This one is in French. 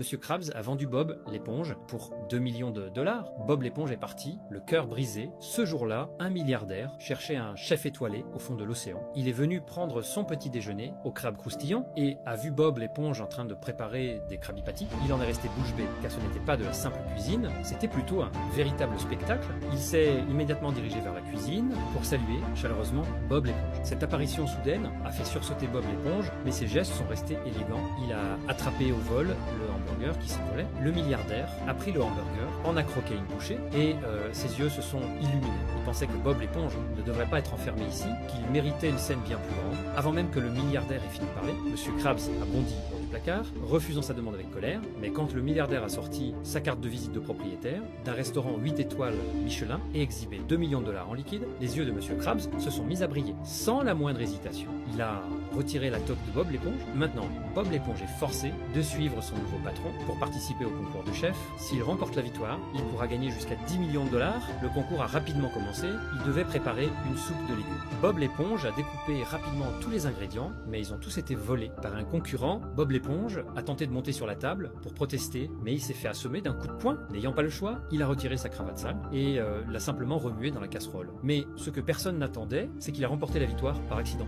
Monsieur Krabs a vendu Bob l'éponge pour 2 millions de dollars. Bob l'éponge est parti, le cœur brisé. Ce jour-là, un milliardaire cherchait un chef étoilé au fond de l'océan. Il est venu prendre son petit déjeuner au crabe croustillant et a vu Bob l'éponge en train de préparer des Krabby Patty. Il en est resté bouche bée car ce n'était pas de la simple cuisine, c'était plutôt un véritable spectacle. Il s'est immédiatement dirigé vers la cuisine pour saluer chaleureusement Bob l'éponge. Cette apparition soudaine a fait sursauter Bob l'éponge, mais ses gestes sont restés élégants. Il a attrapé au vol le hamburger qui s'envolait. Le milliardaire a pris le hamburger, en a croqué une bouchée et ses yeux se sont illuminés. Il pensait que Bob l'éponge ne devrait pas être enfermé ici, qu'il méritait une scène bien plus grande. Avant même que le milliardaire ait fini de parler, Monsieur Krabs a bondi hors du placard, refusant sa demande avec colère, mais quand le milliardaire a sorti sa carte de visite de propriétaire d'un restaurant 8 étoiles Michelin et exhibé 2 millions de dollars en liquide, les yeux de Monsieur Krabs se sont mis à briller, sans la moindre hésitation. Il a retiré la toque de Bob l'éponge. Maintenant, Bob l'éponge est forcé de suivre son nouveau patron pour participer au concours de chef. S'il remporte la victoire, il pourra gagner jusqu'à 10 millions de dollars. Le concours a rapidement commencé. Il devait préparer une soupe de légumes. Bob l'éponge a découpé rapidement tous les ingrédients, mais ils ont tous été volés par un concurrent. Bob l'éponge a tenté de monter sur la table pour protester, mais il s'est fait assommer d'un coup de poing. N'ayant pas le choix, il a retiré sa cravate sale et l'a simplement remué dans la casserole. Mais ce que personne n'attendait, c'est qu'il a remporté la victoire par accident.